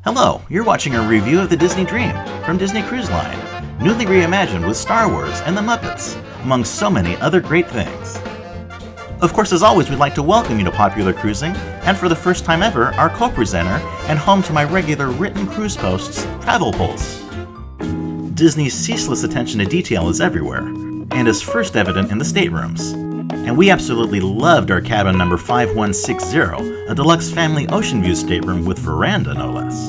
Hello, you're watching a review of the Disney Dream from Disney Cruise Line, newly reimagined with Star Wars and the Muppets, among so many other great things. Of course, as always, we'd like to welcome you to Popular Cruising, and for the first time ever, our co-presenter, and home to my regular written cruise posts, Travel Pulse. Disney's ceaseless attention to detail is everywhere, and is first evident in the staterooms. And we absolutely loved our cabin number 5160, a deluxe family ocean view stateroom with veranda, no less.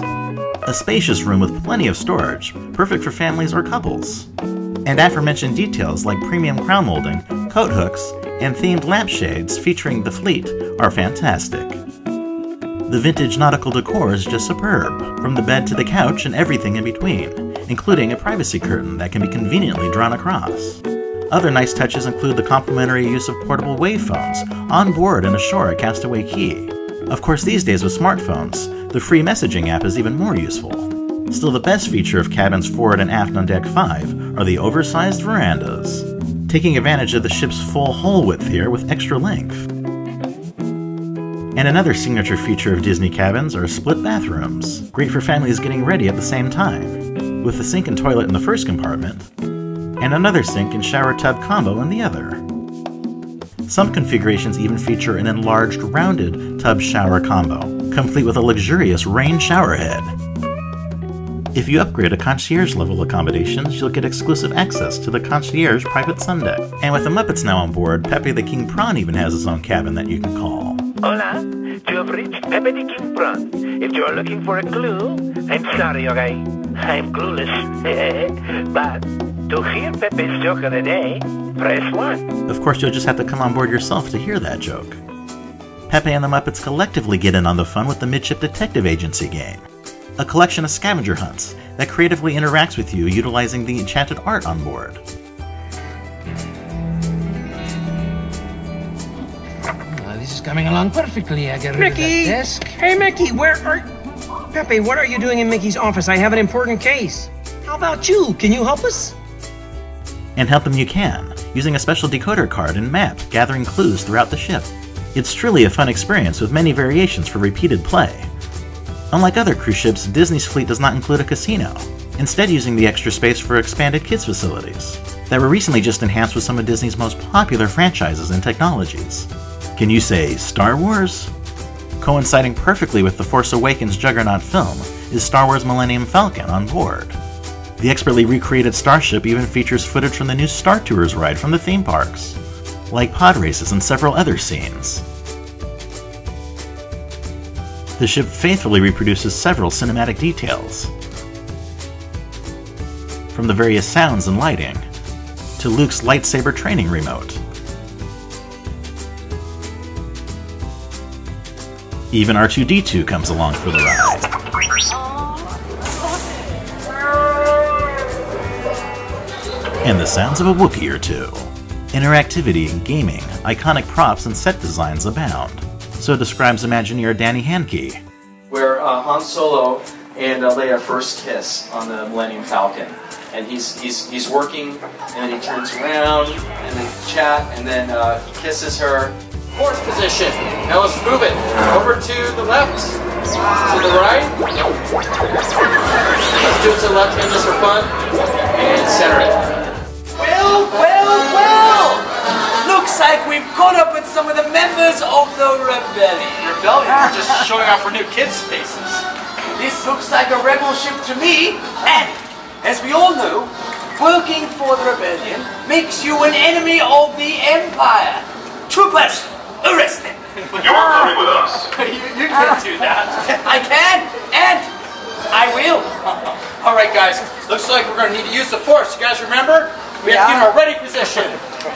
A spacious room with plenty of storage, perfect for families or couples. And aforementioned details like premium crown molding, coat hooks, and themed lampshades featuring the fleet are fantastic. The vintage nautical decor is just superb, from the bed to the couch and everything in between, including a privacy curtain that can be conveniently drawn across. Other nice touches include the complimentary use of portable wave phones on board and ashore at Castaway Cay. Of course, these days with smartphones, the free messaging app is even more useful. Still, the best feature of cabins forward and aft on Deck 5 are the oversized verandas, taking advantage of the ship's full hull width here with extra length. And another signature feature of Disney cabins are split bathrooms, great for families getting ready at the same time, with the sink and toilet in the first compartment, and another sink and shower tub combo in the other. Some configurations even feature an enlarged, rounded tub-shower combo, complete with a luxurious rain shower head. If you upgrade to concierge-level accommodations, you'll get exclusive access to the concierge private sun deck. And with the Muppets now on board, Pepe the King Prawn even has his own cabin that you can call. Hola, you have reached Pepe the King Prawn. If you are looking for a clue, I'm sorry, okay? I'm clueless. But to hear Pepe's joke of the day, press 1. Of course, you'll just have to come on board yourself to hear that joke. Pepe and the Muppets collectively get in on the fun with the Midship Detective Agency game, a collection of scavenger hunts that creatively interacts with you utilizing the enchanted art on board. This is coming along perfectly. I get rid Mickey! of that desk. Hey, Mickey, where are... Pepe, what are you doing in Mickey's office? I have an important case. How about you? Can you help us? And help them you can, using a special decoder card and map, gathering clues throughout the ship. It's truly a fun experience with many variations for repeated play. Unlike other cruise ships, Disney's fleet does not include a casino, instead using the extra space for expanded kids facilities that were recently just enhanced with some of Disney's most popular franchises and technologies. Can you say Star Wars? Coinciding perfectly with The Force Awakens juggernaut film is Star Wars Millennium Falcon on board. The expertly recreated starship even features footage from the new Star Tours ride from the theme parks, like pod races and several other scenes. The ship faithfully reproduces several cinematic details, from the various sounds and lighting, to Luke's lightsaber training remote. Even R2-D2 comes along for the ride. And the sounds of a Wookiee or two. Interactivity, gaming, iconic props, and set designs abound. So describes Imagineer Danny Handke. Where Han Solo and Leia first kiss on the Millennium Falcon. And he's working, and then he turns around, and they chat, and then he kisses her. Force position. Now let's move it. Over to the left. To the right. Let's do it to the left hand just for fun. And center it. Well! Looks like we've caught up with some of the members of the rebellion. Rebellion? We're just showing off our new kids' spaces. This looks like a rebel ship to me, and as we all know, working for the rebellion makes you an enemy of the Empire. Troopers, arrest them. You're coming with us. You can't do that. I can, and I will. Alright guys, looks like we're going to need to use the Force. You guys remember? We have to get in our ready position.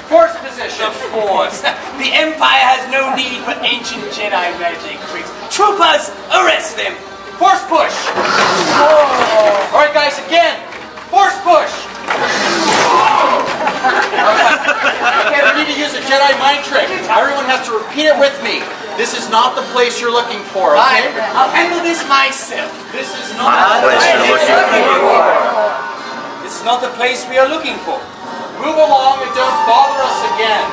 Force position. The Force. The Empire has no need for ancient Jedi magic tricks. Troopers, arrest them. Force push. Alright guys, again. Force push. Okay, we need to use a Jedi mind trick. Everyone has to repeat it with me. This is not the place you're looking for, okay? I'll handle this myself. This is not the place you're looking for. This is not the place we are looking for. Move along and don't bother us again.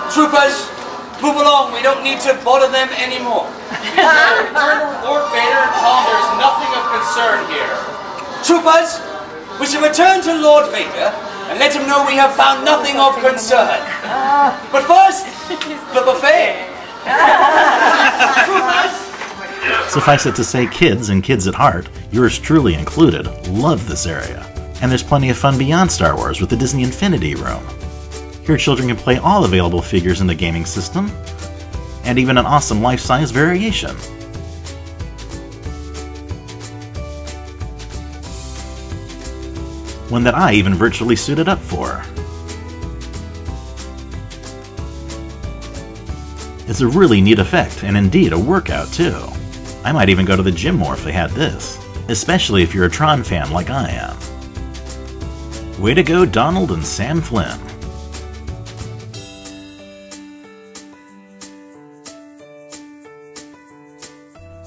Troopers, move along. We don't need to bother them anymore. Turn to Lord Vader and tell him there's nothing of concern here. Troopers, we shall return to Lord Vader and let him know we have found nothing of concern. But first, the buffet. Troopers! Suffice it to say, kids and kids at heart, yours truly included, love this area. And there's plenty of fun beyond Star Wars with the Disney Infinity Room. Here children can play all available figures in the gaming system, and even an awesome life-size variation. One that I even virtually suited up for. It's a really neat effect, and indeed a workout too. I might even go to the gym more if they had this, especially if you're a Tron fan like I am. Way to go, Donald and Sam Flynn.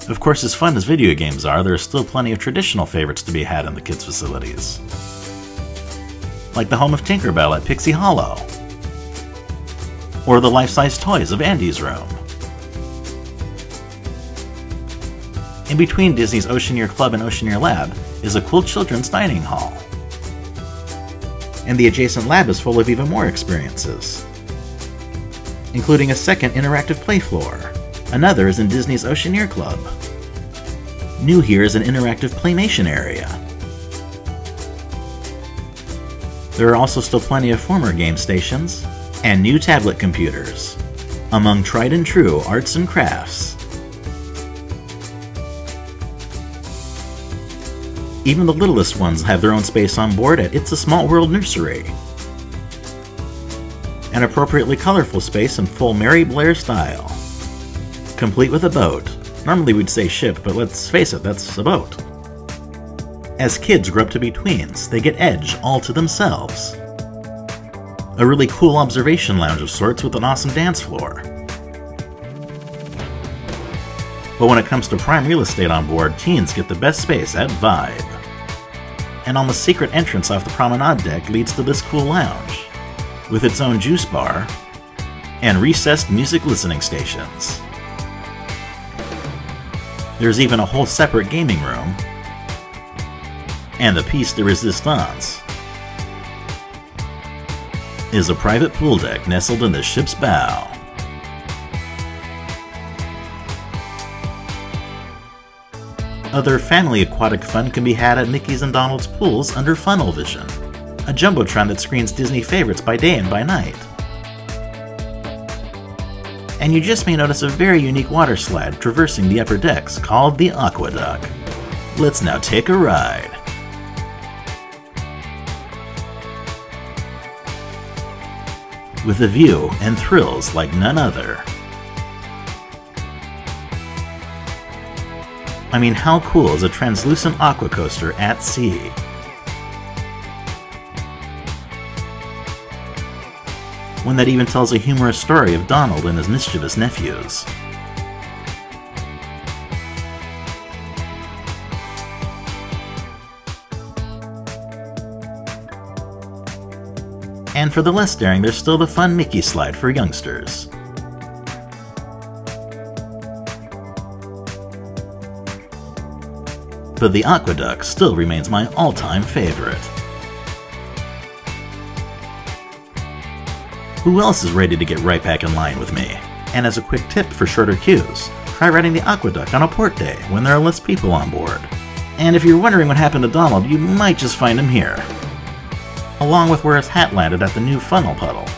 Of course, as fun as video games are, there are still plenty of traditional favorites to be had in the kids' facilities. Like the home of Tinkerbell at Pixie Hollow, or the life-size toys of Andy's room. In between Disney's Oceaneer Club and Oceaneer Lab is a cool children's dining hall. And the adjacent lab is full of even more experiences, including a second interactive play floor. Another is in Disney's Oceaneer Club. New here is an interactive Playmation area. There are also still plenty of former game stations and new tablet computers, among tried and true arts and crafts. Even the littlest ones have their own space on board at It's a Small World Nursery. An appropriately colorful space in full Mary Blair style, complete with a boat. Normally we'd say ship, but let's face it, that's a boat. As kids grow up to be tweens, they get Edge all to themselves. A really cool observation lounge of sorts with an awesome dance floor. But when it comes to prime real estate on board, teens get the best space at Vibe. An almost secret entrance off the promenade deck leads to this cool lounge, with its own juice bar and recessed music listening stations. There's even a whole separate gaming room, and the piece de resistance is a private pool deck nestled in the ship's bow. Other family aquatic fun can be had at Mickey's and Donald's pools under Funnel Vision, a jumbotron that screens Disney favorites by day and by night. And you just may notice a very unique water slide traversing the upper decks called the Aqueduct. Let's now take a ride. With a view and thrills like none other. I mean, how cool is a translucent aqua coaster at sea? One that even tells a humorous story of Donald and his mischievous nephews. And for the less daring, there's still the fun Mickey slide for youngsters. But the Aqueduct still remains my all-time favorite. Who else is ready to get right back in line with me? And as a quick tip for shorter queues, try riding the Aqueduct on a port day when there are less people on board. And if you're wondering what happened to Donald, you might just find him here, along with where his hat landed at the new funnel puddle.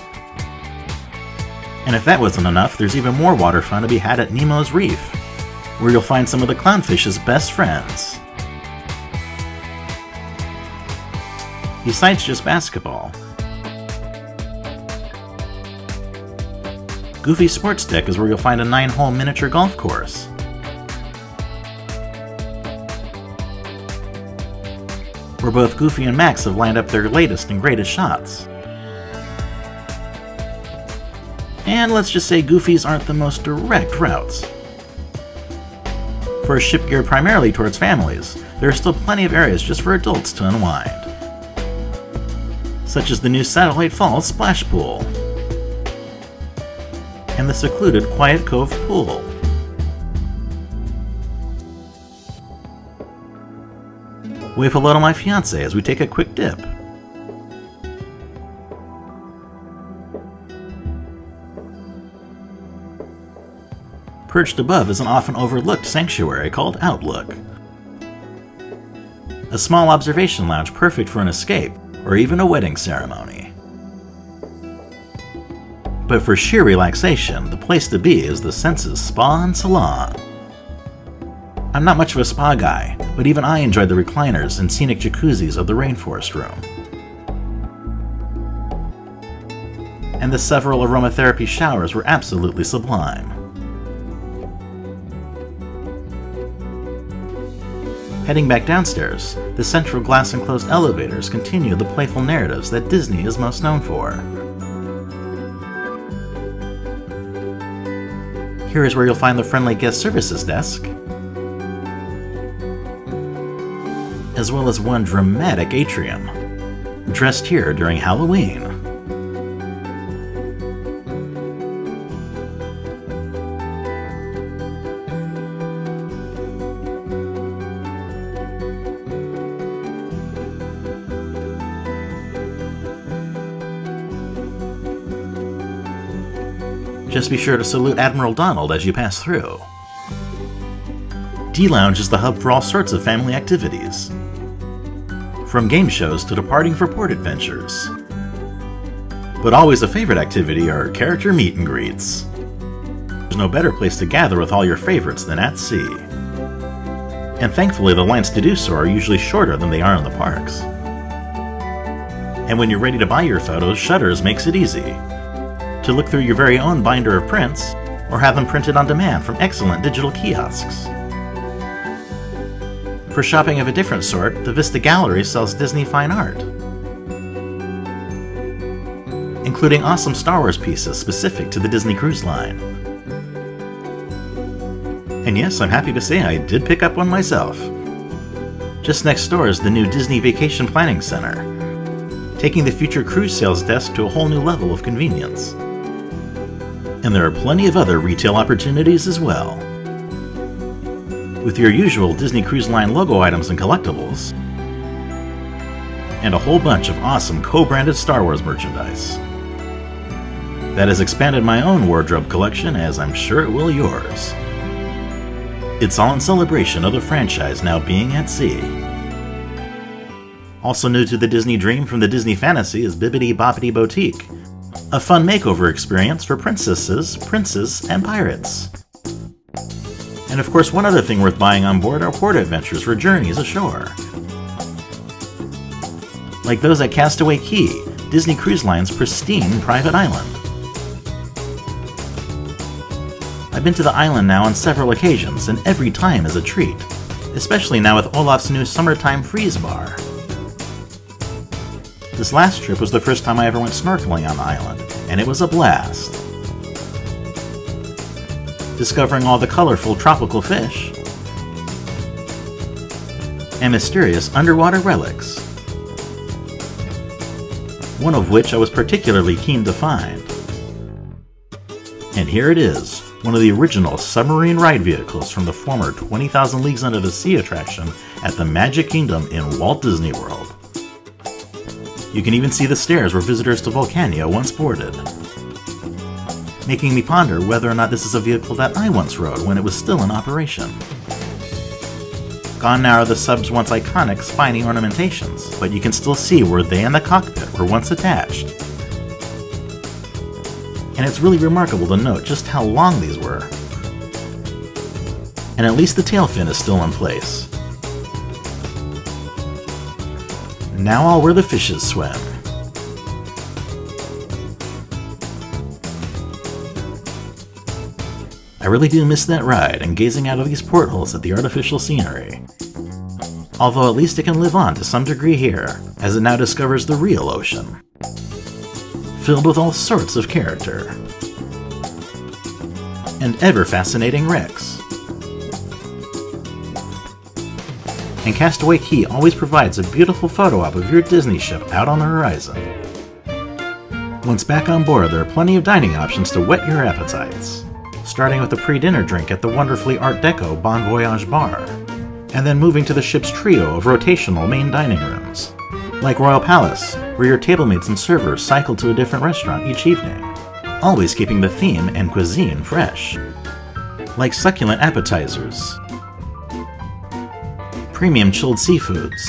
And if that wasn't enough, there's even more water fun to be had at Nemo's Reef, where you'll find some of the clownfish's best friends. Besides just basketball, Goofy's Sports Deck is where you'll find a 9-hole miniature golf course. Where both Goofy and Max have lined up their latest and greatest shots. And let's just say Goofy's aren't the most direct routes. For a ship geared primarily towards families, there are still plenty of areas just for adults to unwind, such as the new Satellite Falls Splash Pool and the secluded Quiet Cove Pool. Wave hello to my fiancée as we take a quick dip. Perched above is an often overlooked sanctuary called Outlook. A small observation lounge perfect for an escape or even a wedding ceremony. But for sheer relaxation, the place to be is the Senses Spa and Salon. I'm not much of a spa guy, but even I enjoyed the recliners and scenic jacuzzis of the Rainforest Room. And the several aromatherapy showers were absolutely sublime. Heading back downstairs, the central glass-enclosed elevators continue the playful narratives that Disney is most known for. Here is where you'll find the friendly guest services desk, as well as one dramatic atrium, dressed here during Halloween. Just be sure to salute Admiral Donald as you pass through. D-Lounge is the hub for all sorts of family activities, from game shows to departing for port adventures. But always a favorite activity are character meet and greets. There's no better place to gather with all your favorites than at sea. And thankfully the lines to do so are usually shorter than they are in the parks. And when you're ready to buy your photos, Shutters makes it easy to look through your very own binder of prints, or have them printed on demand from excellent digital kiosks. For shopping of a different sort, the Vista Gallery sells Disney fine art, including awesome Star Wars pieces specific to the Disney Cruise Line. And yes, I'm happy to say I did pick up one myself. Just next door is the new Disney Vacation Planning Center, taking the future cruise sales desk to a whole new level of convenience. And there are plenty of other retail opportunities as well, with your usual Disney Cruise Line logo items and collectibles, and a whole bunch of awesome co-branded Star Wars merchandise. That has expanded my own wardrobe collection, as I'm sure it will yours. It's all in celebration of the franchise now being at sea. Also new to the Disney Dream from the Disney Fantasy is Bibbidi Bobbidi Boutique, a fun makeover experience for princesses, princes, and pirates. And of course, one other thing worth buying on board are port adventures for journeys ashore. Like those at Castaway Cay, Disney Cruise Line's pristine private island. I've been to the island now on several occasions, and every time is a treat, especially now with Olaf's new summertime freeze bar. This last trip was the first time I ever went snorkeling on the island, and it was a blast. Discovering all the colorful tropical fish and mysterious underwater relics, one of which I was particularly keen to find. And here it is, one of the original submarine ride vehicles from the former 20,000 Leagues Under the Sea attraction at the Magic Kingdom in Walt Disney World. You can even see the stairs where visitors to Volcania once boarded, making me ponder whether or not this is a vehicle that I once rode when it was still in operation. Gone now are the sub's once iconic spiny ornamentations, but you can still see where they and the cockpit were once attached. And it's really remarkable to note just how long these were. And at least the tail fin is still in place. Now all where the fishes swim. I really do miss that ride and gazing out of these portholes at the artificial scenery. Although at least it can live on to some degree here, as it now discovers the real ocean, filled with all sorts of character and ever-fascinating wrecks. And Castaway Cay always provides a beautiful photo op of your Disney ship out on the horizon. Once back on board, there are plenty of dining options to whet your appetites, starting with a pre-dinner drink at the wonderfully Art Deco Bon Voyage bar, and then moving to the ship's trio of rotational main dining rooms. Like Royal Palace, where your tablemates and servers cycle to a different restaurant each evening, always keeping the theme and cuisine fresh. Like succulent appetizers, premium chilled seafoods,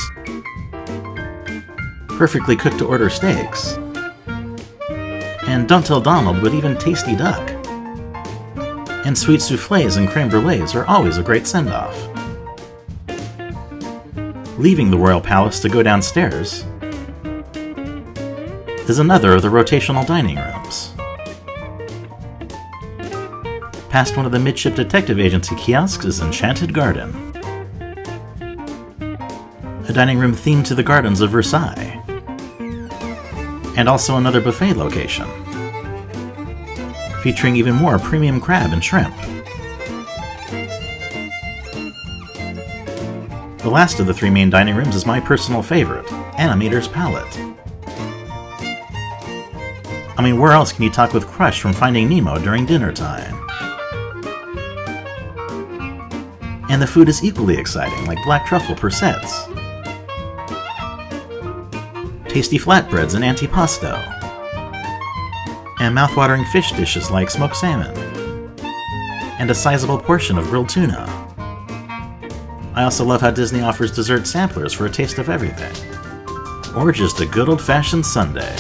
perfectly cooked to order steaks, and don't tell Donald with even tasty duck. And sweet soufflés and creme brulees are always a great send-off. Leaving the Royal Palace to go downstairs is another of the rotational dining rooms. Past one of the midship detective agency kiosks is Enchanted Garden, a dining room themed to the gardens of Versailles, and also another buffet location, featuring even more premium crab and shrimp. The last of the three main dining rooms is my personal favorite, Animator's Palette. I mean, where else can you talk with Crush from Finding Nemo during dinner time? And the food is equally exciting, like black truffle persets, tasty flatbreads and antipasto, and mouth-watering fish dishes like smoked salmon, and a sizable portion of grilled tuna. I also love how Disney offers dessert samplers for a taste of everything, or just a good old-fashioned sundae.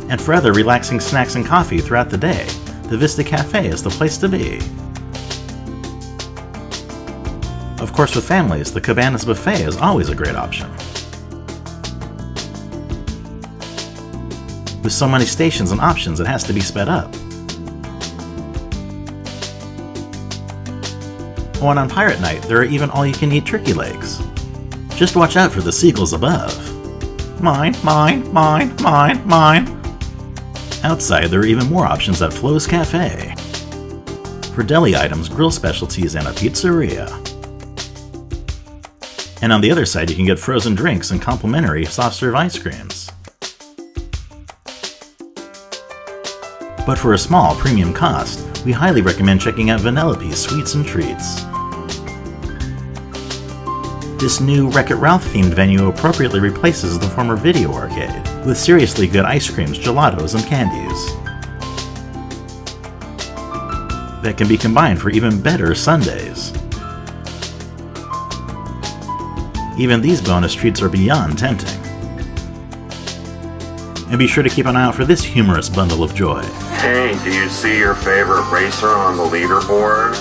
And for other relaxing snacks and coffee throughout the day, the Vista Cafe is the place to be. Of course, with families, the Cabanas Buffet is always a great option. With so many stations and options, it has to be sped up. Oh, and on Pirate Night, there are even all-you-can-eat turkey legs. Just watch out for the seagulls above. Mine, mine, mine, mine, mine. Outside, there are even more options at Flo's Cafe for deli items, grill specialties, and a pizzeria. And on the other side, you can get frozen drinks and complimentary soft-serve ice creams. But for a small, premium cost, we highly recommend checking out Vanellope's Sweets and Treats. This new Wreck-It Ralph-themed venue appropriately replaces the former video arcade, with seriously good ice creams, gelatos, and candies that can be combined for even better sundaes. Even these bonus treats are beyond tempting. And be sure to keep an eye out for this humorous bundle of joy. Hey, do you see your favorite racer on the leaderboard?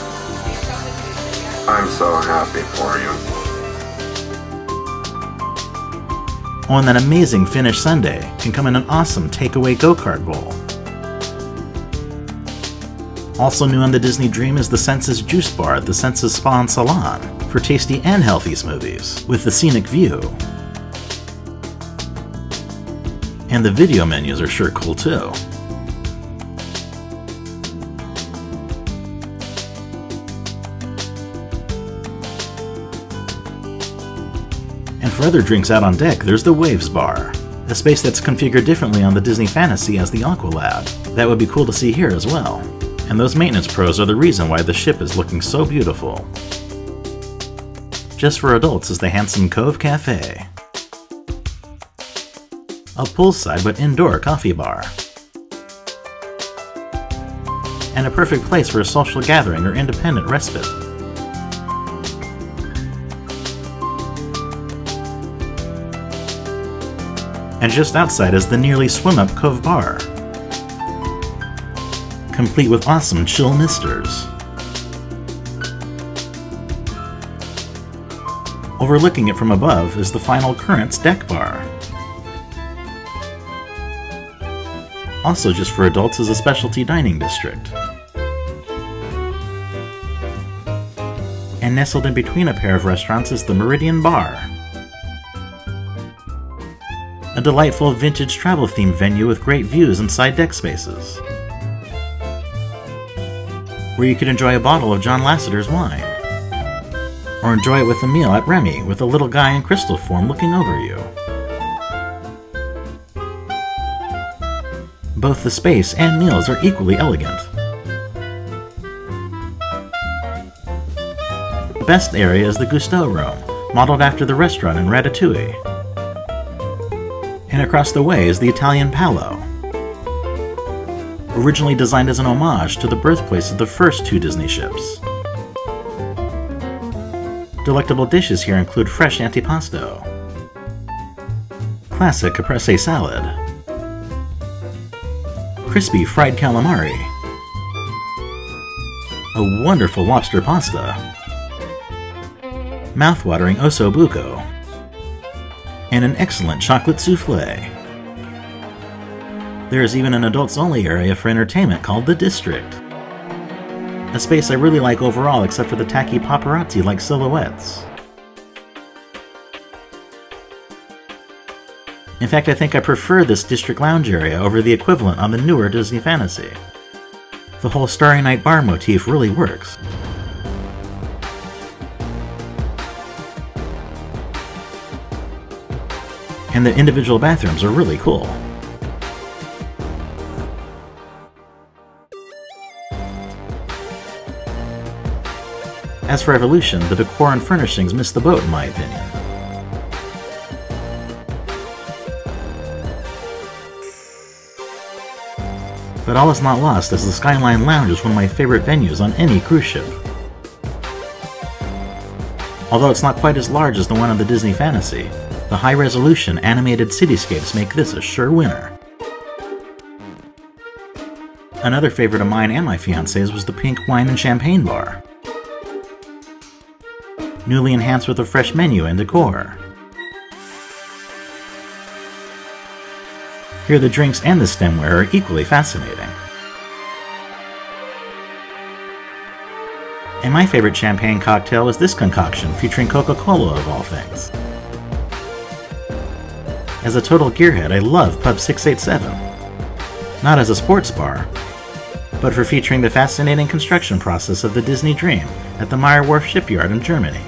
I'm so happy for you. Oh, and that amazing Finnish sundae can come in an awesome takeaway go-kart bowl. Also new on the Disney Dream is the Senses Juice Bar at the Senses Spa and Salon for tasty and healthy smoothies with the scenic view. And the video menus are sure cool too. And for other drinks out on deck, there's the Waves Bar, a space that's configured differently on the Disney Fantasy as the Aqua Lab. That would be cool to see here as well. And those maintenance pros are the reason why the ship is looking so beautiful. Just for adults is the handsome Cove Cafe, a poolside but indoor coffee bar, and a perfect place for a social gathering or independent respite. And just outside is the nearly swim-up Cove Bar, complete with awesome chill misters. Overlooking it from above is the Final Currents Deck Bar. Also just for adults is a specialty dining district. And nestled in between a pair of restaurants is the Meridian Bar, a delightful vintage travel-themed venue with great views and side deck spaces, where you could enjoy a bottle of John Lasseter's wine, or enjoy it with a meal at Remy with a little guy in crystal form looking over you. Both the space and meals are equally elegant. best area is the Gusteau Room, modeled after the restaurant in Ratatouille. And across the way is the Italian Palo, originally designed as an homage to the birthplace of the first 2 Disney ships. Delectable dishes here include fresh antipasto, classic caprese salad, crispy fried calamari, a wonderful lobster pasta, mouth-watering osso buco, and an excellent chocolate souffle. There is even an adults-only area for entertainment called the District, a space I really like overall except for the tacky paparazzi-like silhouettes. In fact, I think I prefer this District Lounge area over the equivalent on the newer Disney Fantasy. The whole Starry Night bar motif really works. And the individual bathrooms are really cool. As for Evolution, the decor and furnishings miss the boat in my opinion. But all is not lost, as the Skyline Lounge is one of my favorite venues on any cruise ship. Although it's not quite as large as the one on the Disney Fantasy, the high-resolution animated cityscapes make this a sure winner. Another favorite of mine and my fiance's was the Pink Wine and Champagne Bar, newly enhanced with a fresh menu and decor. Here the drinks and the stemware are equally fascinating. And my favorite champagne cocktail was this concoction featuring Coca-Cola of all things. As a total gearhead, I love Pub 687. Not as a sports bar, but for featuring the fascinating construction process of the Disney Dream at the Meyer Wharf Shipyard in Germany.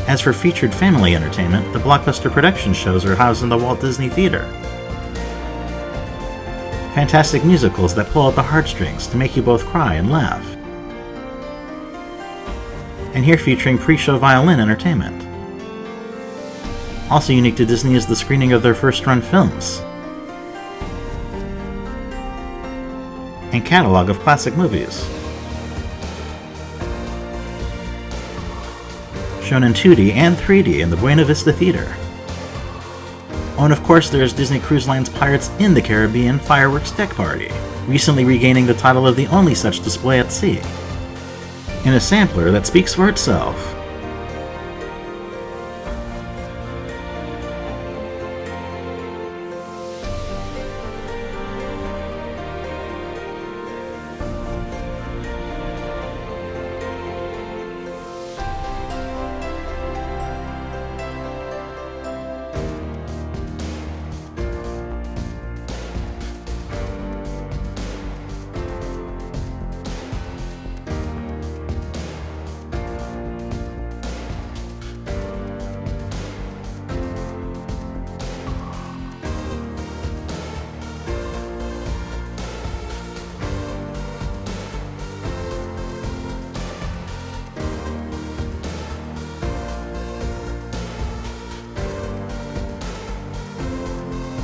As for featured family entertainment, the blockbuster production shows are housed in the Walt Disney Theater. Fantastic musicals that pull at the heartstrings to make you both cry and laugh. And here featuring pre-show violin entertainment. Also unique to Disney is the screening of their first-run films, and catalog of classic movies, shown in 2D and 3D in the Buena Vista Theater. Oh, and of course there's Disney Cruise Line's Pirates in the Caribbean Fireworks Deck Party, recently regaining the title of the only such display at sea, in a sampler that speaks for itself.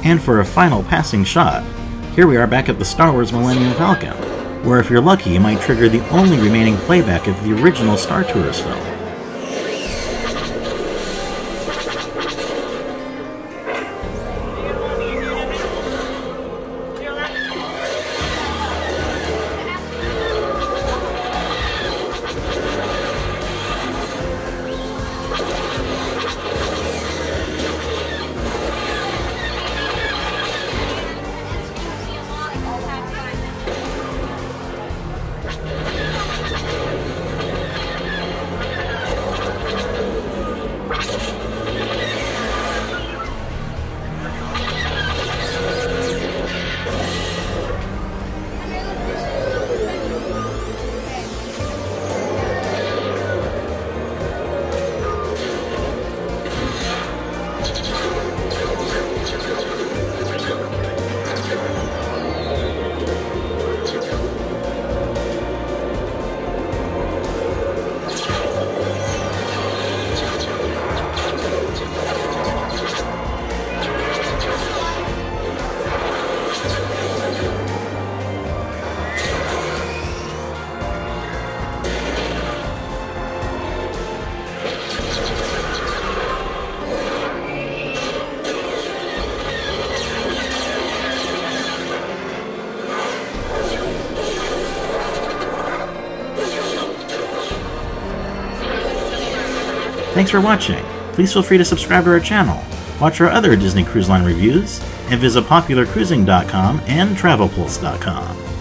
And for a final passing shot, here we are back at the Star Wars Millennium Falcon, where if you're lucky you might trigger the only remaining playback of the original Star Tours film. Thanks for watching. Please feel free to subscribe to our channel, watch our other Disney Cruise Line reviews, and visit popularcruising.com and travelpulse.com.